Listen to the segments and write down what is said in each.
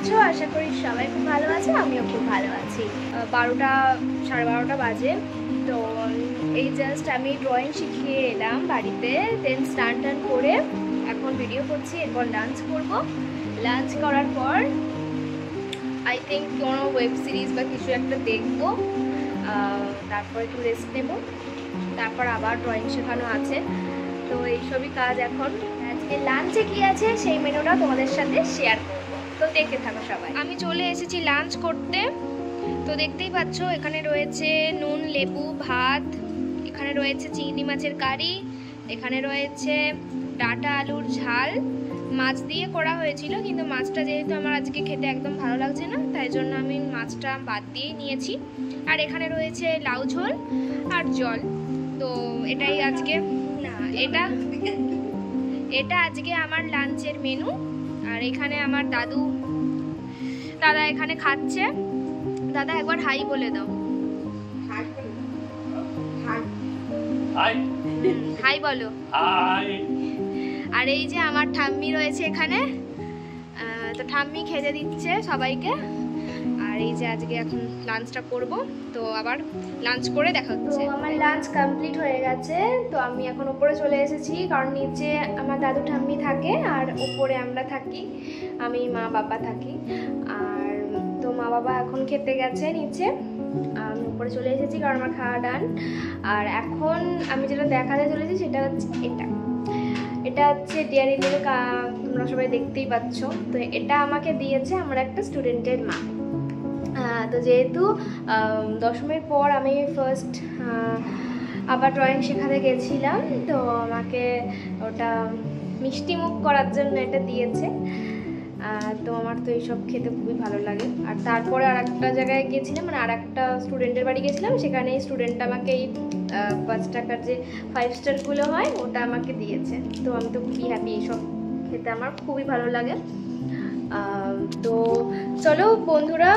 আছো? আশা করি সবাই খুব ভালো আছে, আমিও খুব ভালো আছি। 12টা সাড়ে 12টা বাজে। তো এই জাস্ট আমি ড্রয়িং শিখিয়ে এলাম বাড়িতে, দেন স্নান টান করে এখন ভিডিও করছি। এরপর লাঞ্চ করব। লাঞ্চ করার পর আই থিঙ্ক কোনো ওয়েব সিরিজ বা কিছু একটা দেখবো, তারপর একটু রেস্ট নেব, তারপর আবার ড্রয়িং শেখানো আছে। তো এইসবই কাজ এখন। আজকে লাঞ্চে কি আছে সেই মেনুটা তোমাদের সাথে শেয়ার করব, তো দেখতে থাকো সবাই। আমি চলে এসেছি লাঞ্চ করতে। তো দেখতেই পাচ্ছ এখানে রয়েছে নুন লেবু ভাত, এখানে রয়েছে চিংড়ি মাছের কারি, এখানে রয়েছে ডাঁটা আলুর ঝাল। মাছ দিয়ে করা হয়েছিল, কিন্তু মাছটা যেহেতু আমার আজকে খেতে একদম ভালো লাগছে না, তাই জন্য আমি মাছটা বাদ দিয়েই নিয়েছি। আর এখানে রয়েছে লাউ ঝোল আর জল। তো এটাই আজকে না, এটা আজকে আমার লাঞ্চের মেনু। আর এখানে আমার দাদা এখানে খাচ্ছে। দাদা একবার হাই বলে দাও। হাই বলো। আর এই যে আমার ঠাম্মি রয়েছে এখানে, তো ঠাম্মি খেতে দিচ্ছে সবাইকে। আর এই যে আজকে এখন লাঞ্চটা করব, তো আবার লাঞ্চ করে দেখা হচ্ছে। তো আমার লাঞ্চ কমপ্লিট হয়ে গেছে। তো আমি এখন উপরে চলে এসেছি, কারণ নিচে আমার দাদু ঠাম্মি থাকে আর উপরে আমরা থাকি, আমি মা বাবা থাকি। আর তো মা বাবা এখন খেতে গেছে নিচে, আমি উপরে চলে এসেছি কারণ আমার খাওয়া ডান। আর এখন আমি যেটা দেখাতে চলেছি সেটা হচ্ছে এটা হচ্ছে ডেয়ারি মিল্ক, তোমরা সবাই দেখতেই পাচ্ছ। তো এটা আমাকে দিয়েছে আমার একটা স্টুডেন্টের মা। তো যেহেতু দশমীর পর আমি ফার্স্ট আবার ড্রয়িং শেখাতে গেছিলাম, তো আমাকে ওটা মিষ্টি মুখ করার জন্য এটা দিয়েছে। তো আমার তো এইসব খেতে খুবই ভালো লাগে। আর তারপরে আর একটা জায়গায় গিয়েছিলাম, মানে আর একটা স্টুডেন্টের বাড়ি গেছিলাম, সেখানে এই স্টুডেন্ট আমাকে এই 5 টাকার যে 5 স্টারগুলো হয় ওটা আমাকে দিয়েছে। তো আমি তো খুবই হ্যাপি, এইসব খেতে আমার খুবই ভালো লাগে। তো চলো বন্ধুরা,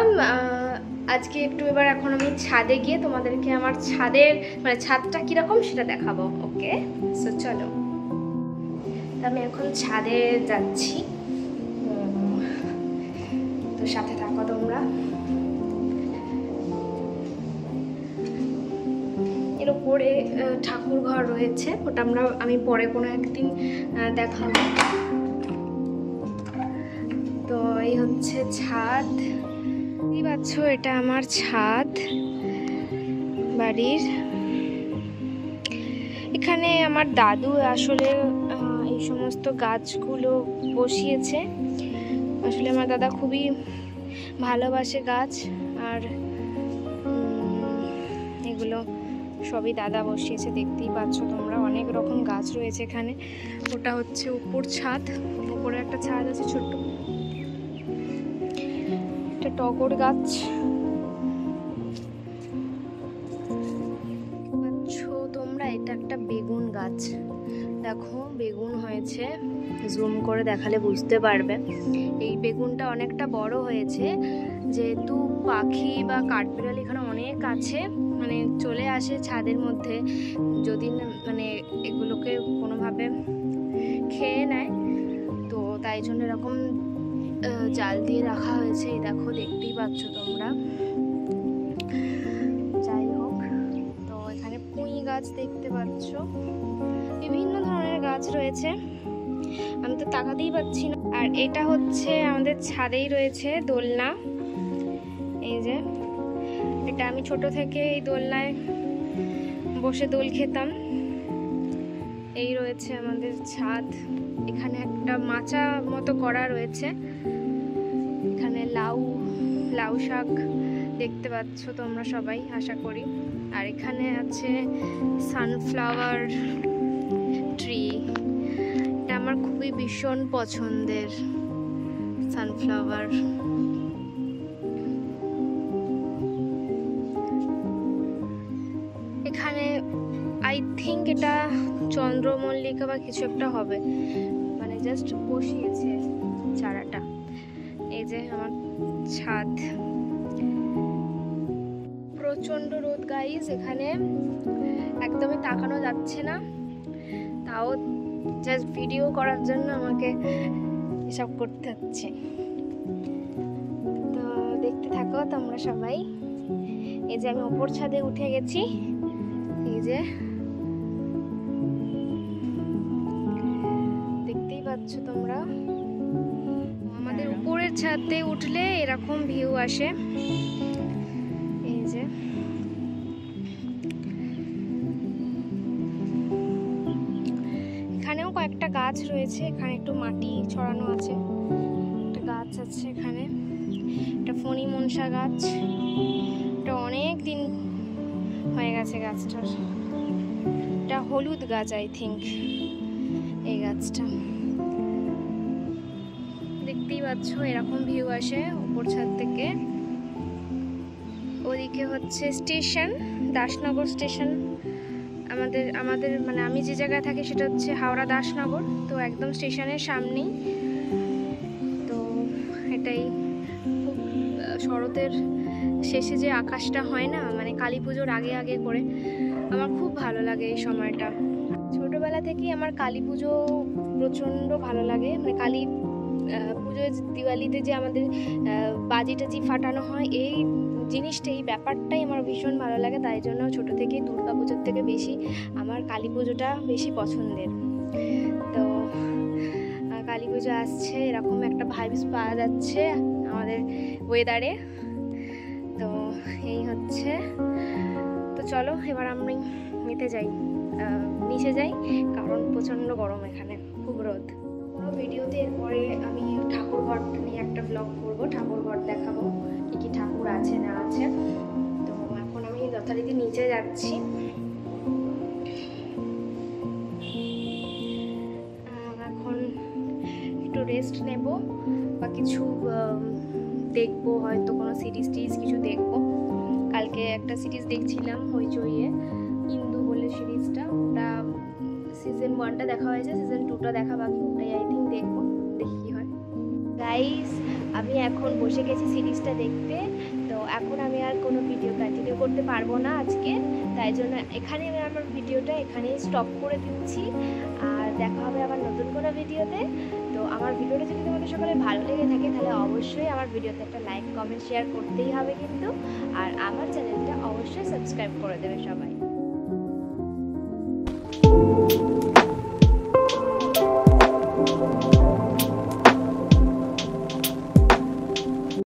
আজকে একটু এবার এখন আমি ছাদে গিয়ে তোমাদেরকে আমার ছাদটা কীরকম সেটা দেখাবো। ওকে, সো চলো। আমি এখন ছাদে যাচ্ছি, তো সাথে থাকো তোমরা। এর উপরে ঠাকুর ঘর রয়েছে, ওটা আমি পরে কোনো একদিন দেখাবো। তো এই হচ্ছে ছাদ, দেখতেই পাচ্ছ এটা আমার ছাদ বাড়ির। এখানে আমার দাদু আসলে এই সমস্ত গাছগুলো বসিয়েছে। আসলে আমার দাদা খুবই ভালোবাসে গাছ, আর এগুলো সবই দাদা বসিয়েছে। দেখতেই পাচ্ছ তোমরা, অনেক রকম গাছ রয়েছে এখানে। ওটা হচ্ছে উপর ছাদ, উপরে একটা ছাদ আছে ছোট্ট, একটা টগর গাছ পাচ্ছ তোমরা। এটা একটা বেগুন গাছ, দেখো বেগুন হয়েছে, জুম করে দেখালে বুঝতে পারবে। এই বেগুনটা অনেকটা বড় হয়েছে, যেহেতু পাখি বা কাঠবিড়াল এখানে অনেক আছে, মানে চলে আসে ছাদের মধ্যে, যদি মানে এগুলোকে কোনোভাবে খেয়ে নেয়, তো তাই জন্য এরকম জাল দিয়ে রাখা হয়েছে। এই দেখো, দেখতেই পাচ্ছ তোমরা। যাই হোক, তো এখানে পুঁই গাছ দেখতে পাচ্ছ, বিভিন্ন ধরনের গাছ রয়েছে, আমি তো তাকাতেই পাচ্ছি না। আর এটা হচ্ছে আমাদের ছাদেই রয়েছে দোলনা। এই যে এটা আমি ছোট থেকে এই দোলনায় বসে দোল খেতাম। এই রয়েছে আমাদের ছাদ। এখানে একটা মাচা মতো করা রয়েছে, এখানে লাউ শাক দেখতে পাচ্ছ তোমরা সবাই আশা করি। আর এখানে আছে সানফ্লাওয়ার ট্রি, এটা আমার খুবই ভীষণ পছন্দের সানফ্লাওয়ার। এখানে আই থিঙ্ক এটা চন্দ্রমল্লিকা বা কিছু একটা হবে, মানে জাস্ট বসিয়েছে চারাটা। এই যে আমার ছাদ, প্রচন্ড রোদ গাইস, এখানে একদমই তাকানো যাচ্ছে না, তাও জাস্ট ভিডিও করার জন্য আমাকে এসব করতে হচ্ছে। তোমরা সবাই। এই যে আমি ওপর ছাদে উঠে গেছি, এই যে দেখতেই পাচ্ছ তোমরা। আমাদের উপরের ছাদে উঠলে এরকম ভিউ আসে। এই যে এখানেও কয়েকটা গাছ রয়েছে, এখানে একটু মাটি ছড়ানো আছে, একটা গাছ আছে এখানে, একটা ফণি মনসা গাছ, এটা অনেক দিন হয়ে গেছে গাছটার, এটা হলুদ গাছ আই থিঙ্ক। এই গাছটা দেখতেই পাচ্ছ, এরকম ভিউ আসে উপর ছাদ থেকে। ওদিকে হচ্ছে স্টেশন, দাসনগর স্টেশন। আমাদের মানে আমি যে জায়গায় থাকি সেটা হচ্ছে হাওড়া দাসনগর, তো একদম স্টেশনের সামনেই। তো এটাই খুব শরতের শেষে যে আকাশটা হয় না, মানে কালী পুজোর আগে আগে করে, আমার খুব ভালো লাগে এই সময়টা। ছোটবেলা থেকেই আমার কালী পুজো প্রচণ্ড ভালো লাগে, মানে কালী পুজো দিওয়ালিতে যে আমাদের বাজি টাজি ফাটানো হয়, এই জিনিসটা, এই ব্যাপারটাই আমার ভীষণ ভালো লাগে। তাই জন্য ছোটো থেকেই দুর্গা পুজোর থেকে বেশি আমার কালী পুজোটা বেশি পছন্দের। তো কালী পুজো আসছে, এরকম একটা ভাইবস পাওয়া যাচ্ছে আমাদের ওয়েদারে। তো এই হচ্ছে, তো চলো এবার আমি নিচে যাই, কারণ প্রচণ্ড গরম এখানে, খুব রোদ। পুরো ভিডিওতে এরপরে আমি ঠাকুরঘর নিয়ে একটা ব্লগ করবো, ঠাকুরঘর দেখাবো কি কি ঠাকুর আছে না আছে। তো এখন আমি যথারীতি নিচে যাচ্ছি। এখন একটু রেস্ট নেব বা কিছু দেখবো, হয়তো কোনো সিরিজ কিছু দেখবো। কালকে একটা সিরিজ দেখছিলাম হইচইয়ে, ইন্দু বলে সিরিজটা, ওটা সিজন 1টা দেখা হয়েছে, সিজন 2টা দেখা বাকি, ওটাই আই থিঙ্ক দেখবো, দেখি কি হয়। গাইস, আমি এখন বসে গেছি সিরিজটা দেখতে। তো এখন আমি আর কোনো ভিডিও কন্টিনিউ করতে পারবো না আজকে, তাই জন্য এখানে আমি আমার ভিডিওটা এখানেই স্টপ করে দিচ্ছি। আর দেখা হবে আবার নতুন কোনো ভিডিওতে। তো আমার ভিডিওটা যদি তোমাদের সকলে ভালো লেগে থাকে, তাহলে অবশ্যই আমার ভিডিওতে একটা লাইক কমেন্ট শেয়ার করতেই হবে কিন্তু। আর আমার চ্যানেলটা অবশ্যই সাবস্ক্রাইব করে দেবে সবাই।